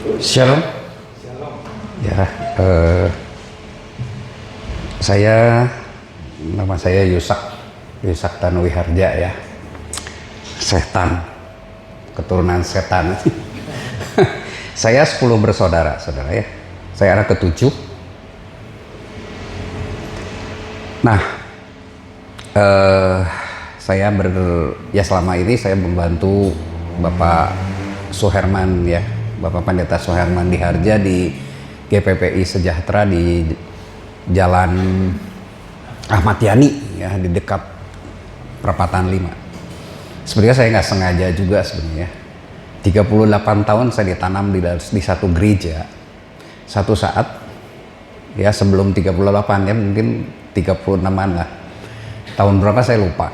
Shalom. Ya, saya nama saya Yusak Tanuwiharja ya. Setan, keturunan setan. Saya 10 bersaudara, saudara ya. Saya anak ke-7. Nah, selama ini saya membantu Bapak Suherman ya, Bapak Pendeta Suherman Diharja di GPPI Sejahtera di Jalan Ahmad Yani ya, di dekat Perapatan 5. Sebenarnya saya nggak sengaja juga sebenarnya. 38 tahun saya ditanam di satu gereja. Satu saat ya sebelum 38 ya, mungkin 36an lah. Tahun berapa saya lupa.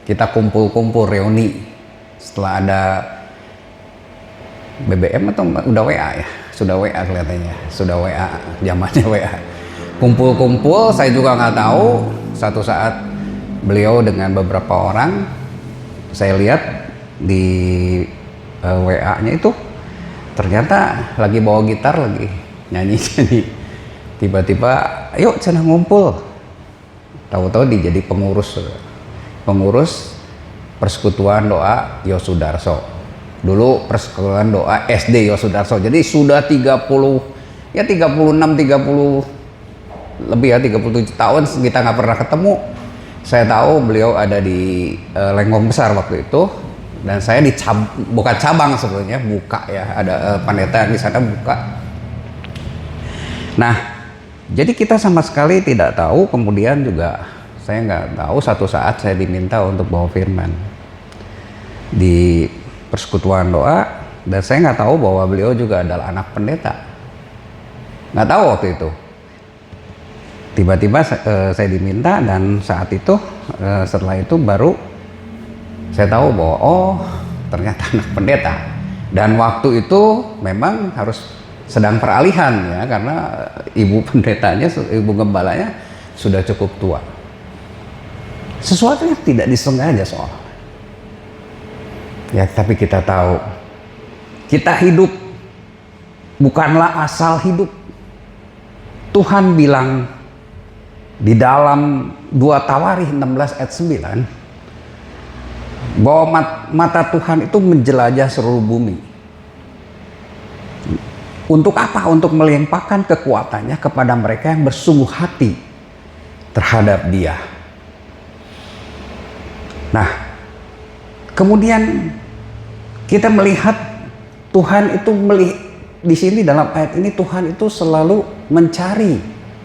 Kita kumpul-kumpul reuni setelah ada BBM atau udah WA ya? Sudah WA kelihatannya, sudah WA, zamannya WA. Kumpul-kumpul, saya juga nggak tahu. Satu saat beliau dengan beberapa orang, saya lihat di WA-nya itu ternyata lagi bawa gitar, lagi nyanyi-nyanyi. Tiba-tiba, ayo cenah ngumpul. Tahu-tahu dia jadi pengurus Persekutuan Doa Yosudarso. Dulu Persekutuan Doa SD Yosudarso. Jadi sudah 36 lebih ya, 37 tahun kita nggak pernah ketemu. Saya tahu beliau ada di Lengkong Besar waktu itu, dan saya buka cabang sebetulnya, buka ya, ada pendeta yang di sana buka. Nah, jadi kita sama sekali tidak tahu. Kemudian juga saya nggak tahu, satu saat saya diminta untuk bawa firman di Persekutuan Doa, dan saya nggak tahu bahwa beliau juga adalah anak pendeta. Nggak tahu waktu itu. Tiba-tiba saya diminta, dan saat itu setelah itu baru saya tahu bahwa oh ternyata anak pendeta. Dan waktu itu memang harus sedang peralihan ya, karena ibu pendetanya, ibu gembalanya sudah cukup tua. Sesuatu yang tidak disengaja soal. Ya, tapi kita tahu kita hidup bukanlah asal hidup. Tuhan bilang di dalam 2 Tawarikh 16 ayat 9 bahwa mata Tuhan itu menjelajah seluruh bumi. Untuk apa? Untuk melimpahkan kekuatannya kepada mereka yang bersungguh hati terhadap Dia. Nah, kemudian kita melihat Tuhan itu di sini dalam ayat ini, Tuhan itu selalu mencari,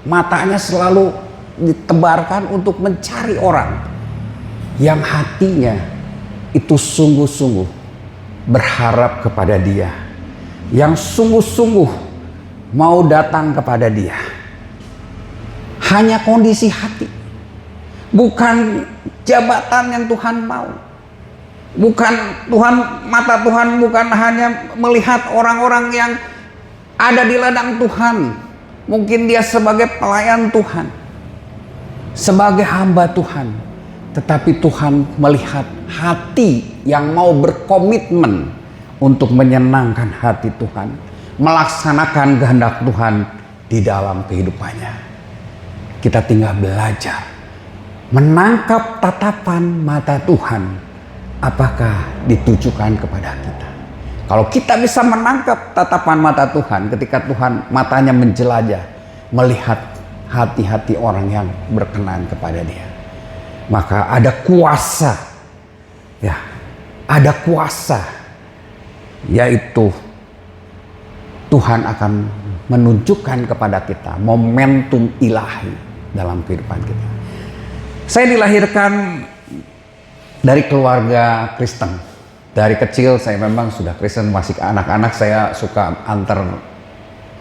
matanya selalu ditebarkan untuk mencari orang yang hatinya itu sungguh-sungguh berharap kepada Dia, yang sungguh-sungguh mau datang kepada Dia. Hanya kondisi hati, bukan jabatan yang Tuhan mau. Bukan mata Tuhan bukan hanya melihat orang-orang yang ada di ladang Tuhan. Mungkin dia sebagai pelayan Tuhan, sebagai hamba Tuhan. Tetapi Tuhan melihat hati yang mau berkomitmen untuk menyenangkan hati Tuhan, melaksanakan kehendak Tuhan di dalam kehidupannya. Kita tinggal belajar menangkap tatapan mata Tuhan, apakah ditujukan kepada kita. Kalau kita bisa menangkap tatapan mata Tuhan ketika Tuhan matanya menjelajah, melihat hati-hati orang yang berkenan kepada Dia, maka ada kuasa ya, ada kuasa, yaitu Tuhan akan menunjukkan kepada kita momentum ilahi dalam kehidupan kita. Saya dilahirkan dari keluarga Kristen. Dari kecil saya memang sudah Kristen, masih anak-anak saya suka antar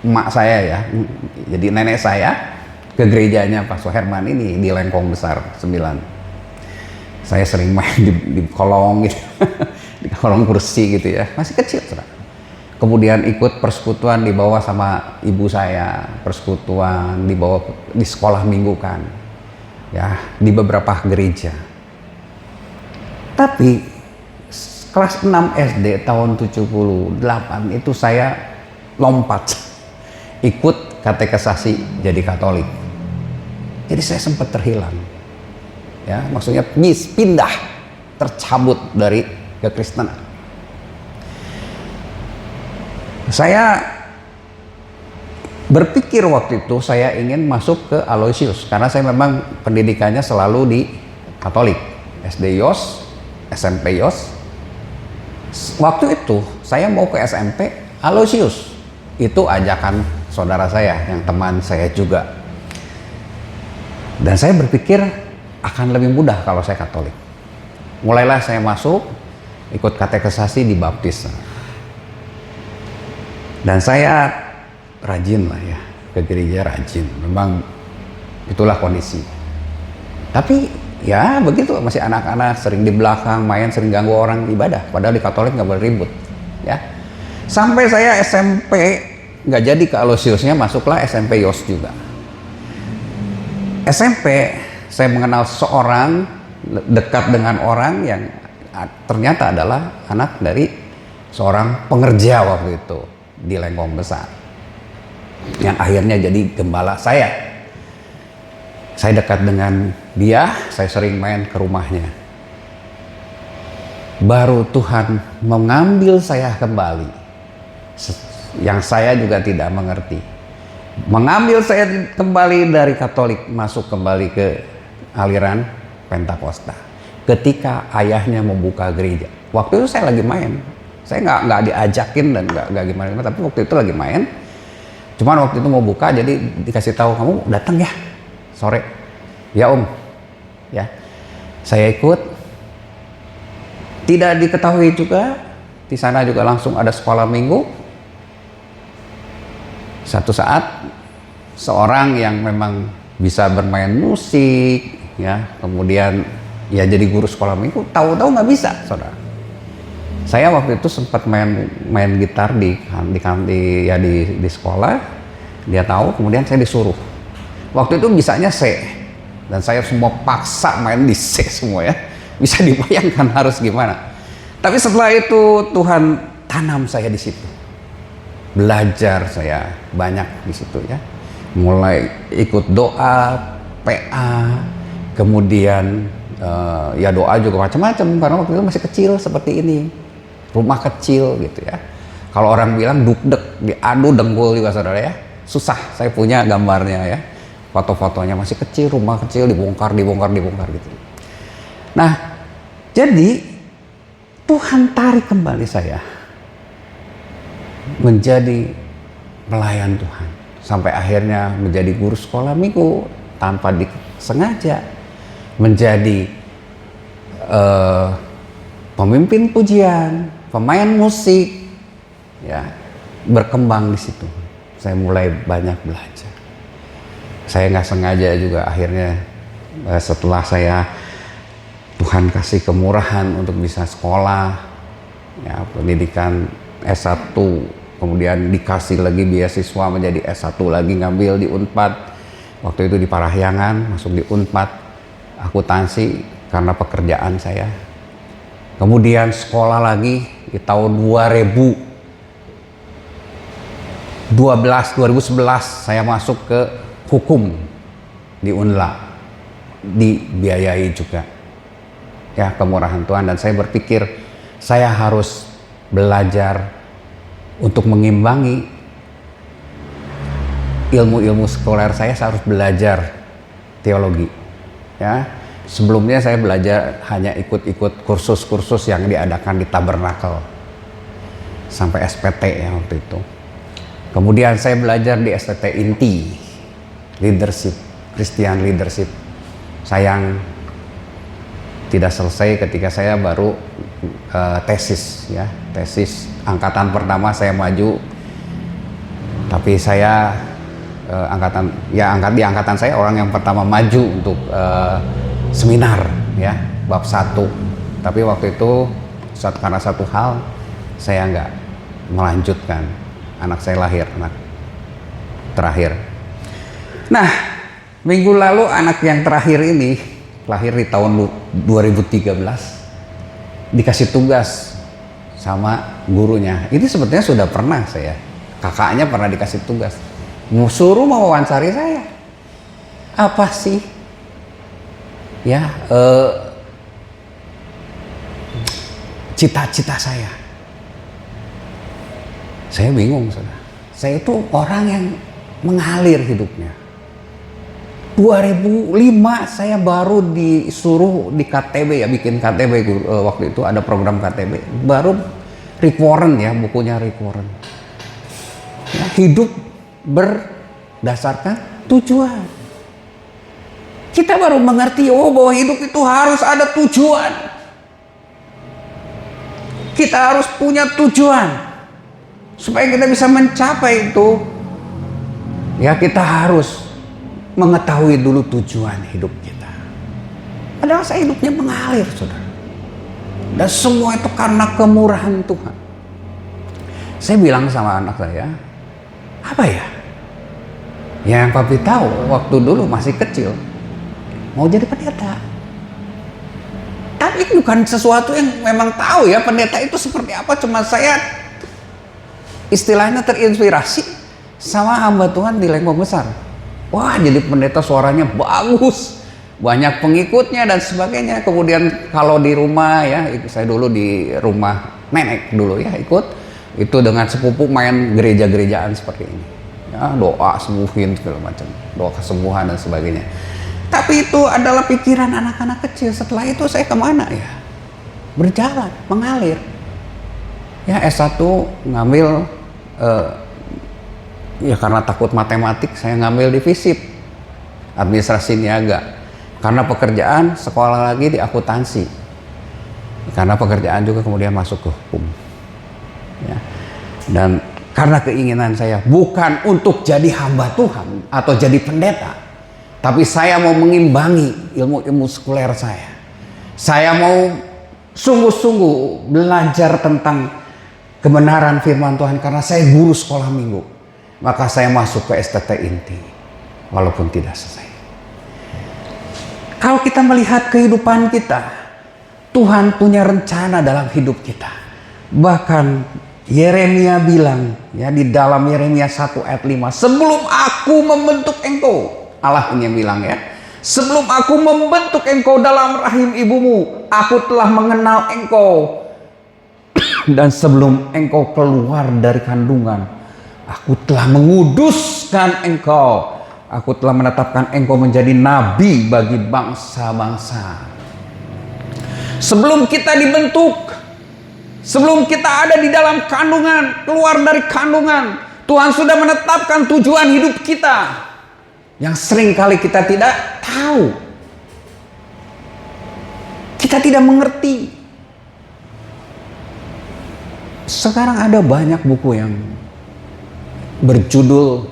emak saya ya, jadi nenek saya ke gerejanya Pak Suherman ini di Lengkong Besar 9. Saya sering main di kolong gitu, di kolong kursi gitu ya, masih kecil saudara. Kemudian ikut persekutuan dibawa sama ibu saya, persekutuan dibawa di sekolah minggu kan, ya di beberapa gereja. Tapi kelas 6 SD tahun 78 itu saya lompat ikut katekesasi jadi Katolik. Jadi saya sempat terhilang, ya, maksudnya pindah, tercabut dari kekristenan. Saya berpikir waktu itu saya ingin masuk ke Aloysius karena saya memang pendidikannya selalu di Katolik, SD Yos, SMP Yos. Waktu itu saya mau ke SMP Aloysius, itu ajakan saudara saya yang teman saya juga, dan saya berpikir akan lebih mudah kalau saya Katolik. Mulailah saya masuk ikut katekesasi di Baptis, dan saya rajin lah ya ke gereja, rajin, memang itulah kondisi. Tapi ya begitu, masih anak-anak, sering di belakang main, sering ganggu orang ibadah, padahal di Katolik nggak boleh ribut ya. Sampai saya SMP nggak jadi ke Aloysiusnya, masuklah SMP Yos juga. SMP saya mengenal seorang, dekat dengan orang yang ternyata adalah anak dari seorang pengerja waktu itu di Lengkong Besar, yang akhirnya jadi gembala saya. Saya dekat dengan dia, saya sering main ke rumahnya. Baru Tuhan mengambil saya kembali, yang saya juga tidak mengerti. Mengambil saya kembali dari Katolik, masuk kembali ke aliran Pentakosta. Ketika ayahnya membuka gereja, waktu itu saya lagi main. Saya nggak diajakin dan nggak gimana, tapi waktu itu lagi main. Cuman waktu itu mau buka, jadi dikasih tahu, kamu datang ya sore. Ya Om, ya. Saya ikut. Tidak diketahui juga, di sana juga langsung ada sekolah minggu. Satu saat seorang yang memang bisa bermain musik, ya, kemudian ya jadi guru sekolah minggu, tahu-tahu nggak bisa, saudara. Saya waktu itu sempat main gitar di sekolah, dia tahu, kemudian saya disuruh. Waktu itu bisanya C, dan saya semua paksa main di C semua ya. Bisa dibayangkan harus gimana. Tapi setelah itu Tuhan tanam saya di situ. Belajar saya banyak di situ ya. Mulai ikut doa, PA, kemudian ya doa juga macam-macam karena waktu itu masih kecil seperti ini. Rumah kecil gitu ya. Kalau orang bilang dukdek, diadu dengkul juga saudara ya. Susah, saya punya gambarnya ya. Foto-fotonya masih kecil, rumah kecil, dibongkar gitu. Nah, jadi Tuhan tarik kembali saya menjadi pelayan Tuhan. Sampai akhirnya menjadi guru sekolah minggu tanpa disengaja. Menjadi pemimpin pujian, pemain musik, ya, berkembang di situ. Saya mulai banyak belajar. Saya nggak sengaja juga akhirnya setelah saya Tuhan kasih kemurahan untuk bisa sekolah, ya, pendidikan S1, kemudian dikasih lagi beasiswa menjadi S1 lagi, ngambil di Unpad. Waktu itu di Parahyangan, masuk di Unpad, akuntansi karena pekerjaan saya. Kemudian sekolah lagi di tahun 2011 saya masuk ke hukum di Unla, dibiayai juga. Ya, kemurahan Tuhan, dan saya berpikir saya harus belajar untuk mengimbangi ilmu-ilmu sekuler saya harus belajar teologi. Ya, sebelumnya saya belajar hanya ikut-ikut kursus-kursus yang diadakan di Tabernakel sampai SPT ya waktu itu. Kemudian saya belajar di STT Inti, leadership, Christian leadership. Sayang tidak selesai ketika saya baru tesis ya, tesis angkatan pertama saya maju, tapi saya di angkatan saya orang yang pertama maju untuk seminar ya bab 1, tapi waktu itu karena satu hal saya nggak melanjutkan, anak saya lahir, anak terakhir. Nah, minggu lalu anak yang terakhir ini lahir di tahun 2013, dikasih tugas sama gurunya. Ini sebetulnya sudah pernah saya kakaknya pernah dikasih tugas, suruh mewawancari saya. Apa sih ya cita-cita saya? Saya bingung, saudara. Saya itu orang yang mengalir hidupnya. 2005 saya baru disuruh di KTB ya, bikin KTB waktu itu ada program KTB. Baru Rick Warren ya, bukunya Rick Warren. Ya, hidup berdasarkan tujuan. Kita baru mengerti bahwa hidup itu harus ada tujuan. Kita harus punya tujuan supaya kita bisa mencapai itu. Ya, kita harus mengetahui dulu tujuan hidup kita. Padahal saya hidupnya mengalir, saudara. Dan semua itu karena kemurahan Tuhan. Saya bilang sama anak saya, apa ya? Yang papi tahu waktu dulu masih kecil, mau jadi pendeta. Tapi bukan sesuatu yang memang tahu ya pendeta itu seperti apa. Cuma saya istilahnya terinspirasi sama hamba Tuhan di Lengkong Besar. Wah, jadi pendeta suaranya bagus, banyak pengikutnya dan sebagainya. Kemudian kalau di rumah ya, saya dulu di rumah nenek dulu ya, ikut itu dengan sepupu main gereja-gerejaan seperti ini. Ya, doa sembuhin segala macam, doa kesembuhan dan sebagainya. Tapi itu adalah pikiran anak-anak kecil. Setelah itu saya kemana ya? Berjalan, mengalir. Ya, S1 ngambil ya karena takut matematik saya ngambil di FISIP, administrasi niaga. Karena pekerjaan sekolah lagi di akuntansi. Karena pekerjaan juga kemudian masuk ke hukum. Ya. Dan karena keinginan saya bukan untuk jadi hamba Tuhan atau jadi pendeta, tapi saya mau mengimbangi ilmu-ilmu sekuler saya. Saya mau sungguh-sungguh belajar tentang kebenaran firman Tuhan karena saya guru sekolah minggu. Maka saya masuk ke STT Inti walaupun tidak selesai. Kalau kita melihat kehidupan kita, Tuhan punya rencana dalam hidup kita. Bahkan Yeremia bilang ya di dalam Yeremia 1 ayat 5, sebelum aku membentuk engkau, Allah ini yang bilang ya, sebelum aku membentuk engkau dalam rahim ibumu, aku telah mengenal engkau. Dan sebelum engkau keluar dari kandungan, aku telah menguduskan engkau. Aku telah menetapkan engkau menjadi nabi bagi bangsa-bangsa. Sebelum kita dibentuk, sebelum kita ada di dalam kandungan, keluar dari kandungan, Tuhan sudah menetapkan tujuan hidup kita yang sering kali kita tidak tahu. Kita tidak mengerti. Sekarang ada banyak buku yang berjudul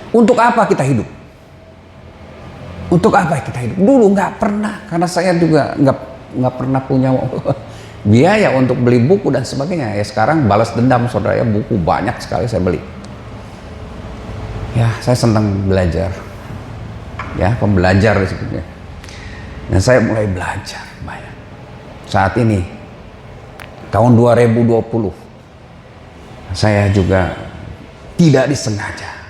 untuk apa kita hidup? Untuk apa kita hidup? Dulu nggak pernah, karena saya juga nggak pernah punya biaya untuk beli buku dan sebagainya. Ya sekarang balas dendam, saudara ya, buku banyak sekali saya beli. Ya saya senang belajar, ya pembelajar disebutnya. Dan saya mulai belajar banyak. Saat ini tahun 2020 saya juga tidak disengaja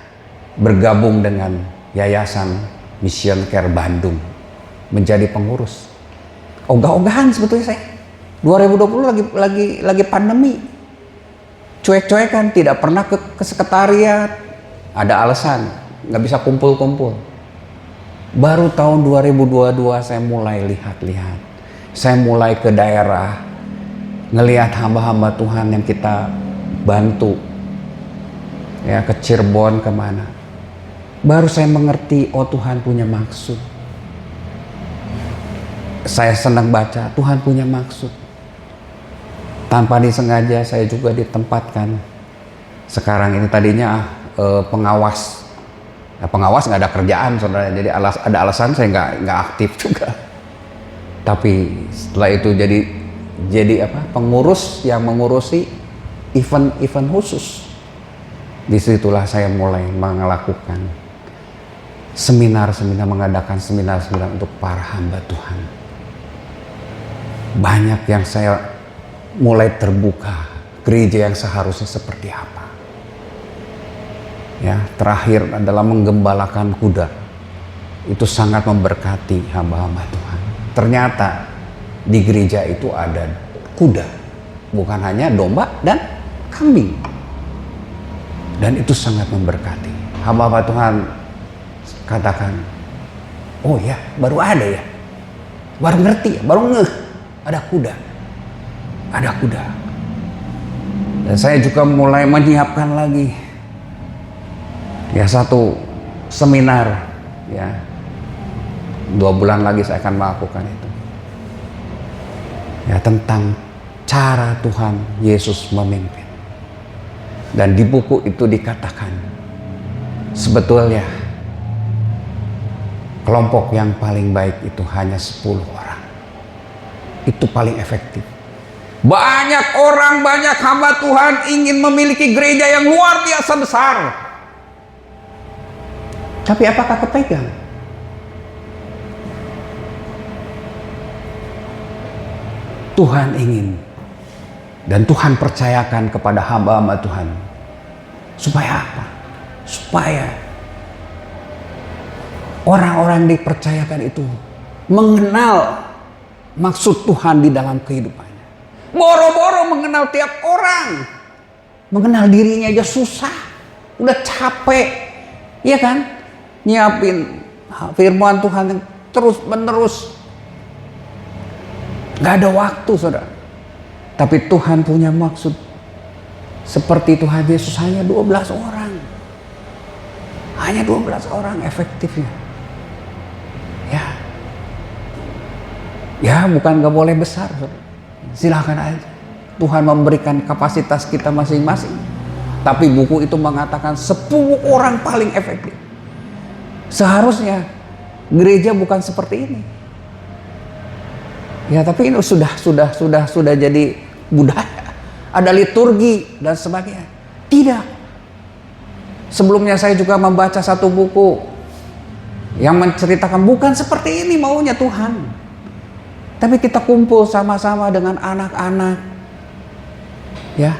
bergabung dengan Yayasan Mission Care Bandung menjadi pengurus. Ogah-ogahan sebetulnya saya. 2020 lagi pandemi. Cuek-cuekan, tidak pernah ke sekretariat. Ada alasan, nggak bisa kumpul-kumpul. Baru tahun 2022 saya mulai lihat-lihat. Saya mulai ke daerah, ngelihat hamba-hamba Tuhan yang kita bantu. Ya, ke Cirebon kemana. Baru saya mengerti, oh Tuhan punya maksud. Saya senang baca, Tuhan punya maksud. Tanpa disengaja saya juga ditempatkan. Sekarang ini tadinya pengawas. Nah, pengawas nggak ada kerjaan, saudara. Jadi ada alasan saya nggak aktif juga. Tapi setelah itu jadi apa? Pengurus yang mengurusi event khusus. Disitulah saya mulai melakukan mengadakan seminar-seminar untuk para hamba Tuhan. Banyak yang saya mulai terbuka, gereja yang seharusnya seperti apa. Ya, terakhir adalah menggembalakan kuda. Itu sangat memberkati hamba-hamba Tuhan. Ternyata di gereja itu ada kuda, bukan hanya domba dan kambing. Dan itu sangat memberkati. Hamba-hamba Tuhan katakan, oh ya, baru ada ya, baru ngerti ya, baru ngeh, ada kuda. Ada kuda. Dan saya juga mulai menyiapkan lagi ya satu seminar, ya 2 bulan lagi saya akan melakukan itu, ya tentang cara Tuhan Yesus memimpin. Dan di buku itu dikatakan sebetulnya kelompok yang paling baik itu hanya 10 orang. Itu paling efektif. Banyak orang, banyak hamba Tuhan ingin memiliki gereja yang luar biasa besar. Tapi apakah kepegang? Tuhan ingin dan Tuhan percayakan kepada hamba-hamba Tuhan. Supaya apa? Supaya orang-orang dipercayakan itu mengenal maksud Tuhan di dalam kehidupannya. Boro-boro mengenal tiap orang. Mengenal dirinya aja susah. Udah capek. Iya kan? Nyiapin firman Tuhan yang terus menerus. Gak ada waktu, saudara. Tapi Tuhan punya maksud. Seperti Tuhan Yesus hanya 12 orang. Hanya 12 orang efektifnya. Ya bukan gak boleh besar, saudara. Silakan aja. Tuhan memberikan kapasitas kita masing-masing. Tapi buku itu mengatakan 10 orang paling efektif. Seharusnya gereja bukan seperti ini. Ya, tapi ini sudah jadi budaya. Ada liturgi dan sebagainya. Tidak. Sebelumnya saya juga membaca satu buku yang menceritakan bukan seperti ini maunya Tuhan. Tapi kita kumpul sama-sama dengan anak-anak. Ya,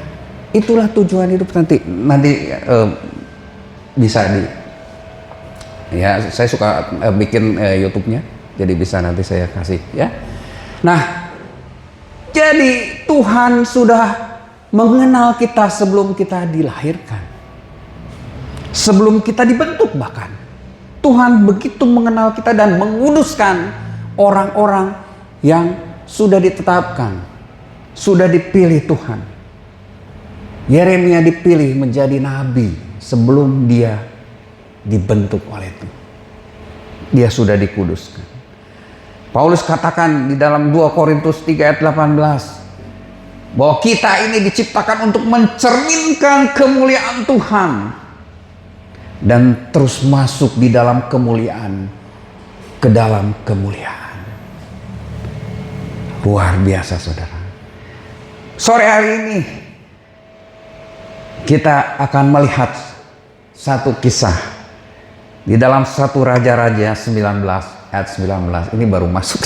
itulah tujuan hidup nanti bisa ya saya suka bikin YouTube-nya, jadi bisa nanti saya kasih ya. Nah, jadi Tuhan sudah mengenal kita sebelum kita dilahirkan, sebelum kita dibentuk bahkan. Tuhan begitu mengenal kita dan menguduskan orang-orang yang sudah ditetapkan, sudah dipilih Tuhan. Yeremia dipilih menjadi nabi sebelum dia dibentuk oleh Tuhan. Dia sudah dikuduskan. Paulus katakan di dalam 2 Korintus 3 ayat 18 bahwa kita ini diciptakan untuk mencerminkan kemuliaan Tuhan dan terus masuk di dalam kemuliaan, ke dalam kemuliaan. Luar biasa, saudara. Sore hari ini kita akan melihat satu kisah di dalam 1 Raja-Raja 19 ayat 19. Ini baru masuk.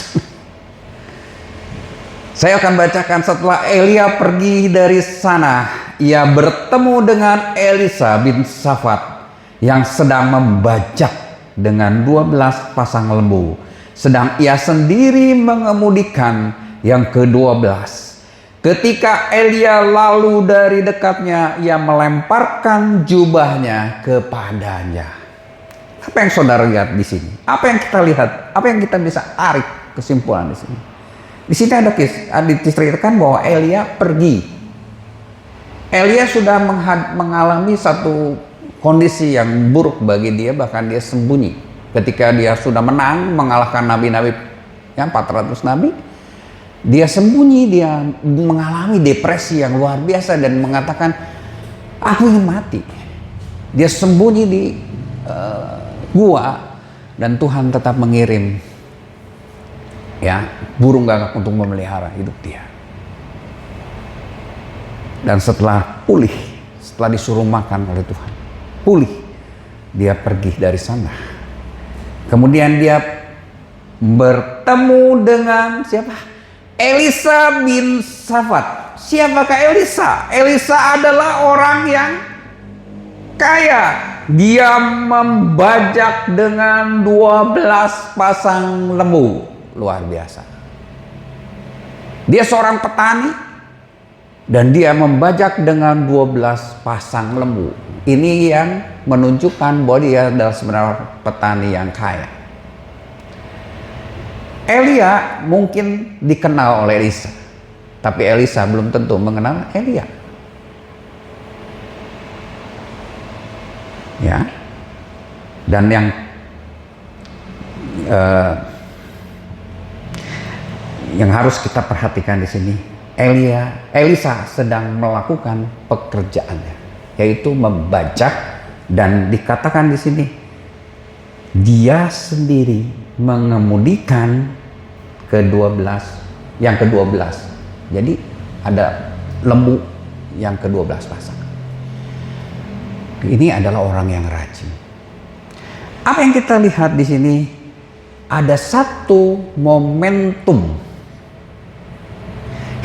Saya akan bacakan. Setelah Elia pergi dari sana, ia bertemu dengan Elisa bin Safat yang sedang membajak dengan 12 pasang lembu, sedang ia sendiri mengemudikan yang ke-12. Ketika Elia lalu dari dekatnya, ia melemparkan jubahnya kepadanya. Apa yang saudara lihat di sini? Apa yang kita lihat? Apa yang kita bisa tarik kesimpulan di sini? Di sini ada diceritakan bahwa Elia pergi. Elia sudah mengalami satu kondisi yang buruk bagi dia, bahkan dia sembunyi. Ketika dia sudah menang, mengalahkan nabi-nabi, ya 400 nabi, dia sembunyi, dia mengalami depresi yang luar biasa dan mengatakan, aku ingin mati. Dia sembunyi di gua dan Tuhan tetap mengirim ya burung gagak untuk memelihara hidup dia. Dan setelah pulih, setelah disuruh makan oleh Tuhan, pulih, dia pergi dari sana. Kemudian dia bertemu dengan siapa? Elisa bin Safat. Siapakah Elisa? Elisa adalah orang yang kaya. dia membajak dengan 12 pasang lembu. Luar biasa. Dia seorang petani dan dia membajak dengan 12 pasang lembu. Ini yang menunjukkan bahwa dia adalah sebenarnya petani yang kaya. Elia mungkin dikenal oleh Elisa, tapi Elisa belum tentu mengenal Elia. Ya, dan yang harus kita perhatikan di sini, Elisa sedang melakukan pekerjaannya, yaitu membajak, dan dikatakan di sini dia sendiri mengemudikan yang ke-12. Jadi ada lembu yang ke-12 pasang. Ini adalah orang yang rajin. Apa yang kita lihat di sini? Ada satu momentum.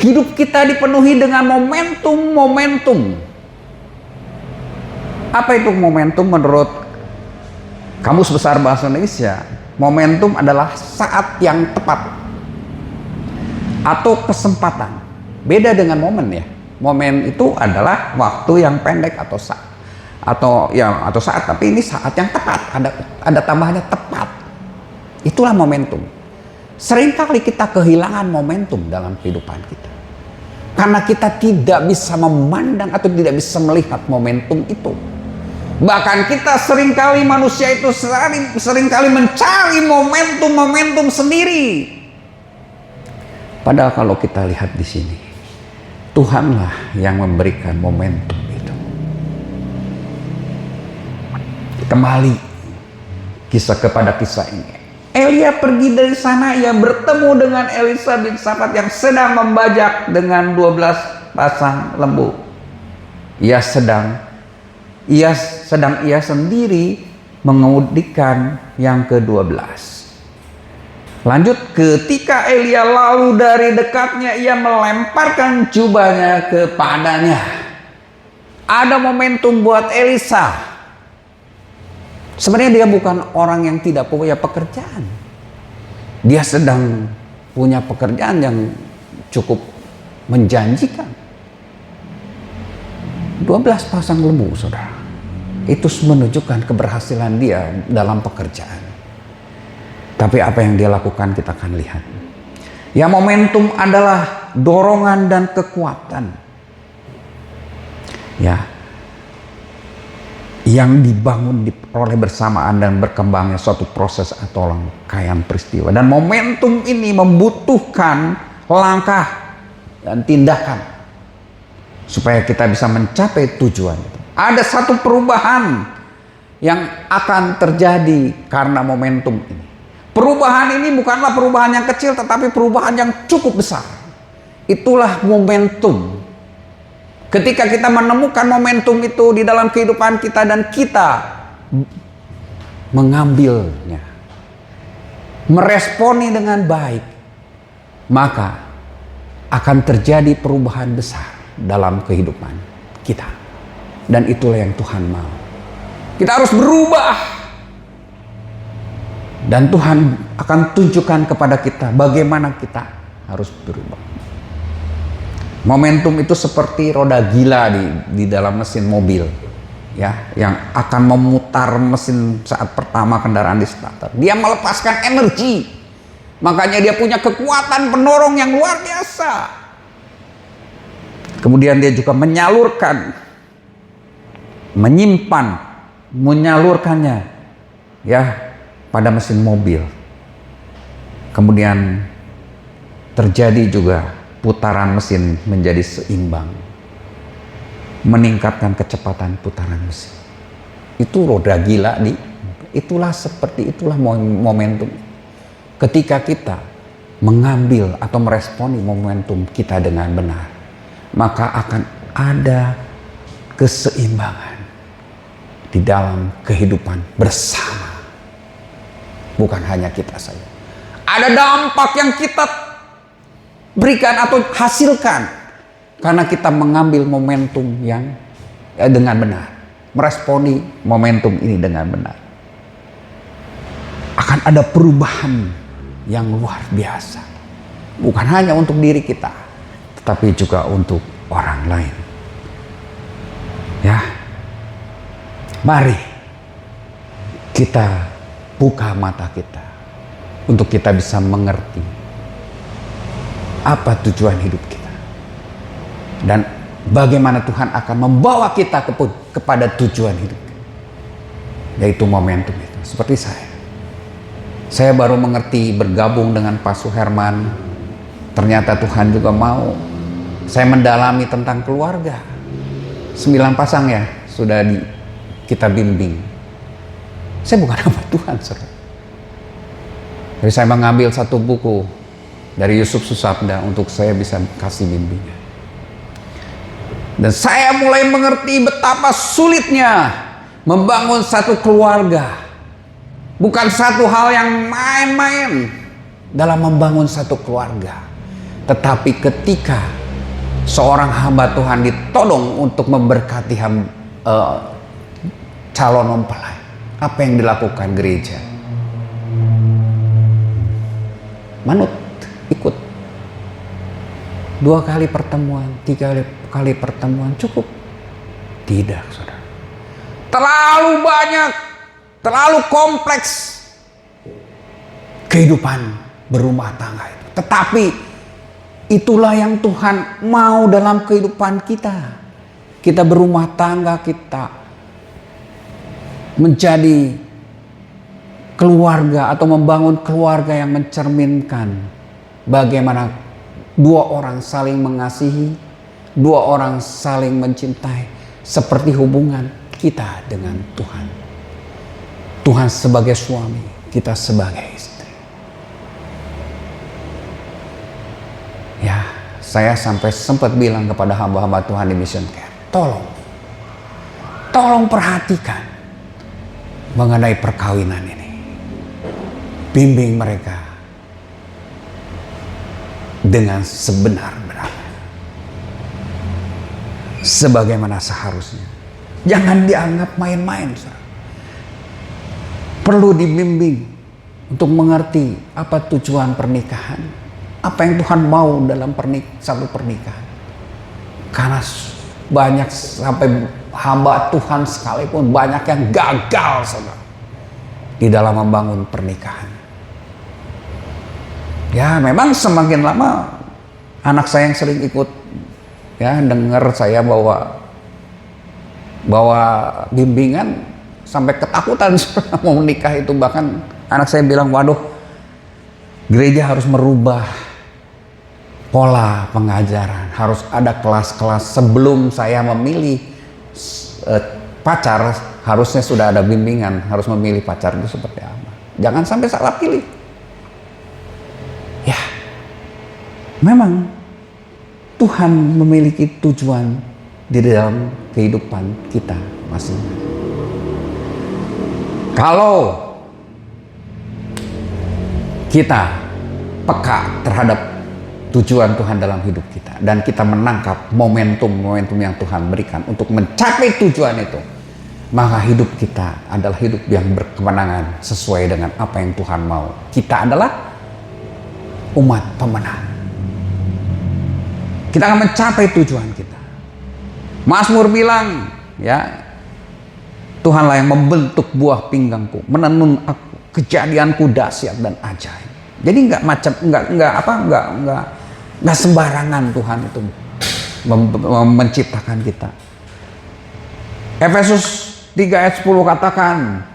Hidup kita dipenuhi dengan momentum-momentum. Apa itu momentum menurut Kamus Besar Bahasa Indonesia? Momentum adalah saat yang tepat atau kesempatan. Beda dengan momen ya. Momen itu adalah waktu yang pendek atau saat. Atau saat, tapi ini saat yang tepat, ada tambahannya tepat. Itulah momentum. Seringkali kita kehilangan momentum dalam kehidupan kita karena kita tidak bisa memandang atau tidak bisa melihat momentum itu. Bahkan kita seringkali, manusia itu seringkali mencari momentum sendiri. Padahal kalau kita lihat di sini, Tuhanlah yang memberikan momentum. Kembali kepada kisah ini. Elia pergi dari sana, ia bertemu dengan Elisa bin Safat yang sedang membajak dengan 12 pasang lembu. Ia sendiri mengemudikan yang ke-12. Lanjut, ketika Elia lalu dari dekatnya, ia melemparkan jubahnya kepadanya. Ada momentum buat Elisa. Sebenarnya dia bukan orang yang tidak punya pekerjaan. Dia sedang punya pekerjaan yang cukup menjanjikan. 12 pasang lembu, saudara. Itu menunjukkan keberhasilan dia dalam pekerjaan. Tapi apa yang dia lakukan kita akan lihat. Ya, momentum adalah dorongan dan kekuatan. Ya, yang dibangun oleh bersamaan dan berkembangnya suatu proses atau rangkaian peristiwa. Dan momentum ini membutuhkan langkah dan tindakan supaya kita bisa mencapai tujuan itu. Ada satu perubahan yang akan terjadi karena momentum ini. Perubahan ini bukanlah perubahan yang kecil, tetapi perubahan yang cukup besar. Itulah momentum. Ketika kita menemukan momentum itu di dalam kehidupan kita dan kita mengambilnya, meresponi dengan baik, maka akan terjadi perubahan besar dalam kehidupan kita. Dan itulah yang Tuhan mau. Kita harus berubah. Dan Tuhan akan tunjukkan kepada kita bagaimana kita harus berubah. Momentum itu seperti roda gila di dalam mesin mobil, ya, yang akan memutar mesin saat pertama kendaraan di starter. Dia melepaskan energi, makanya dia punya kekuatan pendorong yang luar biasa. Kemudian dia juga menyalurkannya, ya, pada mesin mobil. Kemudian terjadi juga putaran mesin menjadi seimbang, meningkatkan kecepatan putaran mesin. Itu roda gila itulah momentum. Ketika kita mengambil atau meresponi momentum kita dengan benar, maka akan ada keseimbangan di dalam kehidupan bersama. Bukan hanya kita saja. Ada dampak yang kita berikan atau hasilkan karena kita mengambil momentum yang dengan benar. meresponi momentum ini dengan benar, akan ada perubahan yang luar biasa. Bukan hanya untuk diri kita, tetapi juga untuk orang lain. Ya, mari kita buka mata kita untuk kita bisa mengerti apa tujuan hidup kita dan bagaimana Tuhan akan membawa kita kepada tujuan hidup kita, yaitu momentum itu. Seperti saya baru mengerti bergabung dengan Pak Suherman, ternyata Tuhan juga mau saya mendalami tentang keluarga. 9 pasang ya sudah kita bimbing. Saya bukan hamba Tuhan, saudara. Jadi saya mengambil satu buku dari Yusuf Susabda untuk saya bisa kasih bimbingan. Dan saya mulai mengerti betapa sulitnya membangun satu keluarga. Bukan satu hal yang main-main dalam membangun satu keluarga. Tetapi ketika seorang hamba Tuhan ditodong untuk memberkati calon mempelai, apa yang dilakukan gereja? Manut, ikut. 2 kali pertemuan, 3 kali pertemuan cukup? Tidak, saudara. Terlalu banyak, terlalu kompleks kehidupan berumah tangga itu. Tetapi itulah yang Tuhan mau dalam kehidupan kita. Kita berumah tangga, kita menjadi keluarga atau membangun keluarga yang mencerminkan bagaimana 2 orang saling mengasihi, 2 orang saling mencintai, seperti hubungan kita dengan Tuhan. Tuhan sebagai suami, kita sebagai istri. Ya, saya sampai sempat bilang kepada hamba-hamba Tuhan di Mission Care, tolong perhatikan mengenai perkawinan ini. Bimbing mereka dengan sebenar-benarnya, sebagaimana seharusnya. Jangan dianggap main-main, saudara. Perlu dibimbing untuk mengerti apa tujuan pernikahan, apa yang Tuhan mau dalam satu pernikahan. Karena banyak, sampai hamba Tuhan sekalipun banyak yang gagal, saudara, di dalam membangun pernikahan. Ya, memang semakin lama anak saya yang sering ikut ya dengar saya bawa bimbingan sampai ketakutan mau menikah itu. Bahkan anak saya bilang, waduh, gereja harus merubah pola pengajaran, harus ada kelas-kelas sebelum saya memilih pacar. Harusnya sudah ada bimbingan, harus memilih pacar itu seperti apa, jangan sampai salah pilih. Ya, memang Tuhan memiliki tujuan di dalam kehidupan kita masing-masing. Kalau kita peka terhadap tujuan Tuhan dalam hidup kita dan kita menangkap momentum-momentum yang Tuhan berikan untuk mencapai tujuan itu, maka hidup kita adalah hidup yang berkemenangan sesuai dengan apa yang Tuhan mau. Kita adalah umat pemenang. Kita akan mencapai tujuan kita. Mazmur bilang, ya, Tuhanlah yang membentuk buah pinggangku, menenun aku, kejadianku dahsyat dan ajaib. Jadi nggak sembarangan Tuhan itu menciptakan kita. Efesus 3 ayat 10 katakan,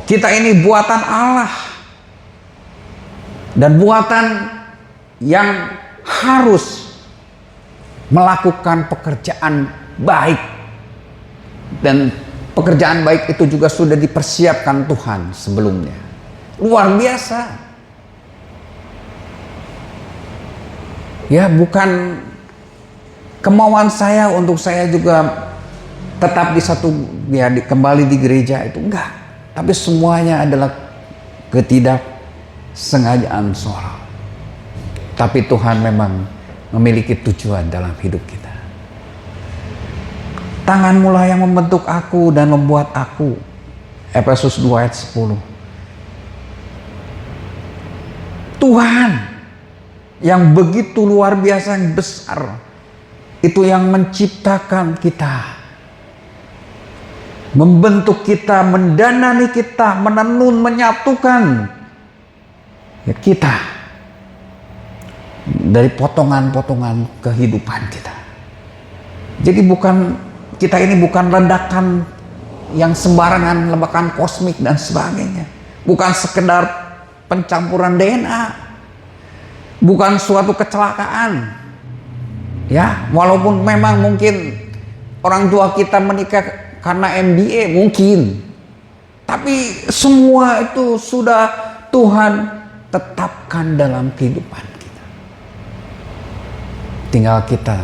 kita ini buatan Allah dan buatan yang harus melakukan pekerjaan baik, dan pekerjaan baik itu juga sudah dipersiapkan Tuhan sebelumnya. Luar biasa. Ya, bukan kemauan saya untuk saya juga tetap di satu, ya, kembali di gereja, itu enggak. Tapi semuanya adalah ketidaksengajaan soal. Tapi Tuhan memang memiliki tujuan dalam hidup kita. Tanganmu lah yang membentuk aku dan membuat aku. Efesus 2 ayat 10. Tuhan yang begitu luar biasa, yang besar, itu yang menciptakan kita, membentuk kita, mendanani kita, menenun, menyatukan ya kita dari potongan-potongan kehidupan kita. Jadi kita ini bukan ledakan yang sembarangan, ledakan kosmik dan sebagainya. Bukan sekedar pencampuran DNA, bukan suatu kecelakaan. Ya, walaupun memang mungkin orang tua kita menikah karena MBA mungkin, tapi semua itu sudah Tuhan tetapkan dalam kehidupan kita. Tinggal kita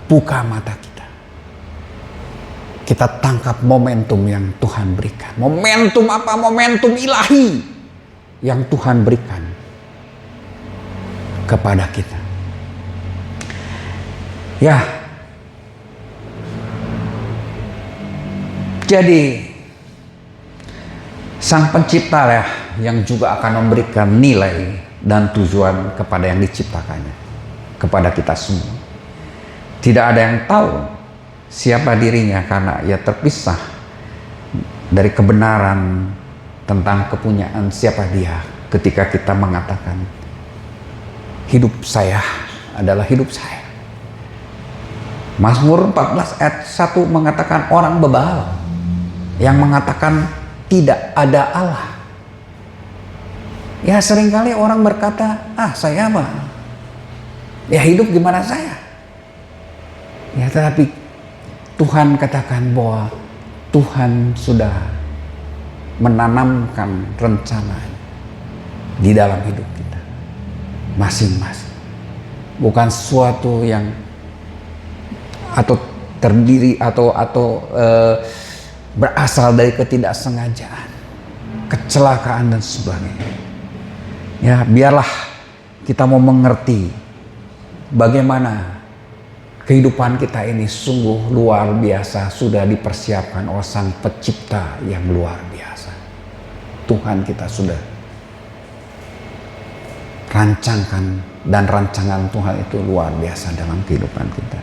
buka mata kita. Kita tangkap momentum yang Tuhan berikan. Momentum apa? Momentum ilahi yang Tuhan berikan kepada kita. Ya. Jadi Sang Pencipta ya yang juga akan memberikan nilai dan tujuan kepada yang diciptakannya, kepada kita semua. Tidak ada yang tahu siapa dirinya karena ia terpisah dari kebenaran tentang kepunyaan siapa dia ketika kita mengatakan hidup saya adalah hidup saya. Mazmur 14 ayat 1 mengatakan orang bebal yang mengatakan tidak ada Allah. Ya seringkali orang berkata, saya mah ya hidup gimana saya. Ya tetapi Tuhan katakan bahwa Tuhan sudah menanamkan rencana di dalam hidup kita masing-masing. Bukan sesuatu yang atau terdiri atau berasal dari ketidaksengajaan, kecelakaan dan sebagainya. Ya, biarlah kita mau mengerti bagaimana kehidupan kita ini sungguh luar biasa, sudah dipersiapkan oleh Sang Pencipta yang luar biasa. Tuhan kita sudah rancangkan, dan rancangan Tuhan itu luar biasa dalam kehidupan kita.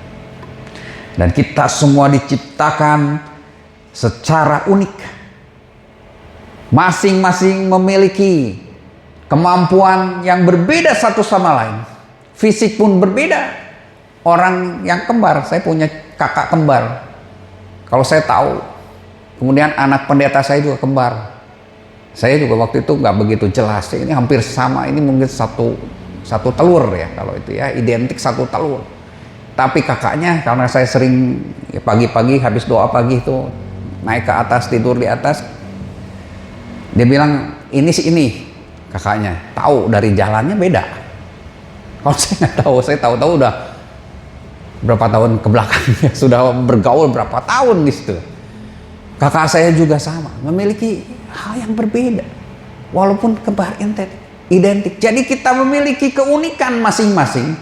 Dan kita semua diciptakan secara unik. Masing-masing memiliki kemampuan yang berbeda satu sama lain. Fisik pun berbeda. Orang yang kembar, saya punya kakak kembar. Kalau saya tahu, kemudian anak pendeta saya juga kembar. Saya juga waktu itu nggak begitu jelas. Ini hampir sama, ini mungkin satu telur ya kalau itu ya, identik satu telur. Tapi kakaknya karena saya sering pagi-pagi habis doa pagi itu naik ke atas, tidur di atas, dia bilang ini sih ini kakaknya tahu dari jalannya beda. Kalau saya nggak tahu, saya tahu-tahu udah berapa tahun ke belakangnya, sudah bergaul berapa tahun di situ. Kakak saya juga sama, memiliki hal yang berbeda walaupun kembar identik. Jadi kita memiliki keunikan masing-masing.